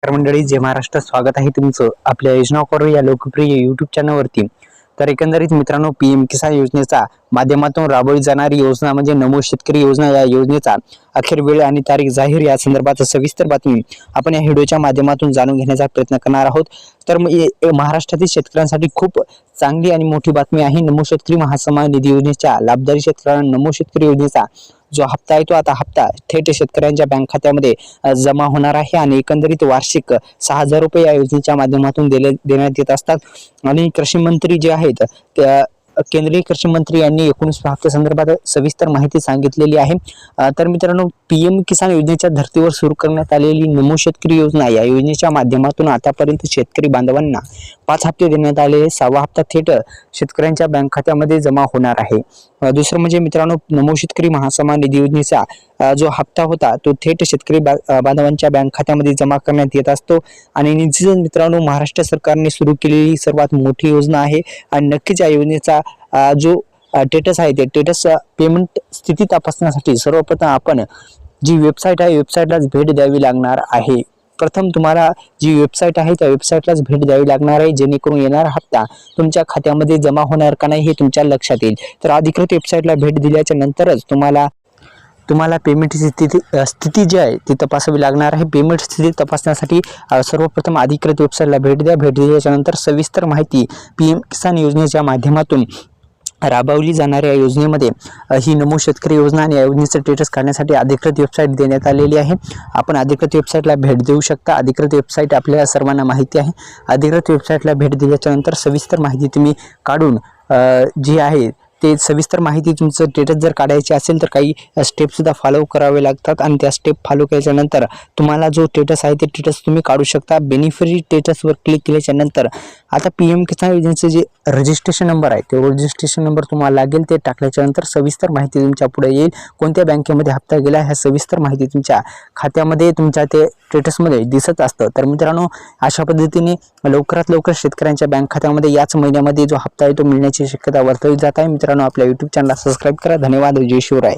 मंडळी, जय महाराष्ट्र. स्वागत आहे तुमचं आपल्या योजना करू या लोकप्रिय युट्यूब चॅनलवरती. तर एकंदरीत मित्रांनो, पीएम किसान योजनेचा माध्यमातून राबवली जाणारी योजना म्हणजे नमो शेतकरी योजना, या योजनेचा अखेर वेळ आणि तारीख जाहीर या संदर्भात सविस्तर बातमी आपण या व्हिडिओच्या माध्यमातून जाणून घेण्याचा प्रयत्न करणार आहोत. तर महाराष्ट्रातील शेतकऱ्यांसाठी खूप चांगली आणि मोठी बातमी आहे. नमो शेतकरी महासन्मान निधी योजनेच्या लाभधारी शेतकऱ्यांना नमो शेतकरी योजनेचा जो हप्ता आहे तो आता हप्ता थेट शेतकऱ्यांच्या बँक खात्यामध्ये जमा होणार आहे आणि एकंदरीत वार्षिक 6,000 रुपये या योजनेच्या माध्यमातून देण्यात येत असतात. आणि कृषी मंत्री जे आहेत त्या केंद्रीय कृषी मंत्री यांनी 19 हप्त्या संदर्भात सविस्तर माहिती सांगितलेली आहे. तर मित्रांनो, पीएम किसान योजनेच्या धर्तीवर सुरू करण्यात आलेली नमो शेतकरी योजना, या योजनेच्या माध्यमातून आतापर्यंत शेतकरी बांधवांना 5 हप्ते देण्यात आले. 6वा हप्ता थेट शेतकऱ्यांच्या बँक खात्यामध्ये जमा होणार आहे. दुसरं म्हणजे मित्रांनो, नमो शेतकरी महासन्मान निधी योजनेचा जो हप्ता होता तो थेट शेतकरी बांधवांच्या बँक खात्यामध्ये जमा करण्यात येत असतो. आणि निश्चितच मित्रांनो, महाराष्ट्र सरकारने सुरू केलेली सर्वात मोठी योजना आहे. आणि नक्कीच या योजनेचा जो स्टेटस आहे ते स्टेटस पेमेंट स्थिती तपासण्यासाठी सर्वप्रथम आपण जी वेबसाईट आहे वेबसाईटलाच भेट द्यावी लागणार आहे. प्रथम तुम्हाला जी वेबसाईट आहे त्या वेबसाईटलाच भेट द्यावी लागणार आहे, जेणेकरून येणारा हप्ता तुमच्या खात्यामध्ये जमा होणार का नाही हे तुमच्या लक्षात येईल. तर अधिकृत वेबसाईटला भेट दिल्याच्या नंतरच तुम्हाला पेमेंटची स्थिती जी आहे ती तपासावी लागणार आहे. पेमेंट स्थिती तपासण्यासाठी सर्वप्रथम अधिकृत वेबसाईटला भेट द्या. भेट दिल्याच्या नंतर सविस्तर माहिती पीएम किसान योजनेच्या माध्यमातून राबवली जाणाऱ्या योजनेमध्ये ही नमो शेतकरी योजना आणि या योजनेचं स्टेटस काढण्यासाठी अधिकृत वेबसाईट देण्यात आलेली आहे. आपण अधिकृत वेबसाईटला भेट देऊ शकता. अधिकृत वेबसाईट आपल्याला सर्वांना माहिती आहे. अधिकृत वेबसाईटला भेट दिल्याच्या नंतर सविस्तर माहिती तुम्ही काढून जी आहे ते सविस्तर माहिती तुमचं स्टेटस जर काढायचे असेल तर काही स्टेप सुद्धा फॉलो करावे लागतात. आणि त्या स्टेप फॉलो केल्याच्या नंतर तुम्हाला जो स्टेटस आहे ते स्टेटस तुम्ही काढू शकता. बेनिफिशरी स्टेटसवर क्लिक केल्याच्या नंतर आता पीएम किसान योजनेचे जे रजिस्ट्रेशन नंबर आहे ते रजिस्ट्रेशन नंबर तुम्हाला लागेल. ते टाकल्याच्या नंतर सविस्तर माहिती तुमच्या पुढे येईल. कोणत्या बँकेमध्ये हप्ता गेला ह्या सविस्तर माहिती तुमच्या खात्यामध्ये तुमच्या ते स्टेटसमध्ये दिसत असतं. तर मित्रांनो, अशा पद्धतीने लवकरात लवकर शेतकऱ्यांच्या बँक खात्यामध्ये याच महिन्यामध्ये जो हप्ता आहे तो मिळण्याची शक्यता वर्तवली जात आहे. मित्रांनो, आपल्या YouTube चॅनलला सबस्क्राईब करा. धन्यवाद. जय शिवराय.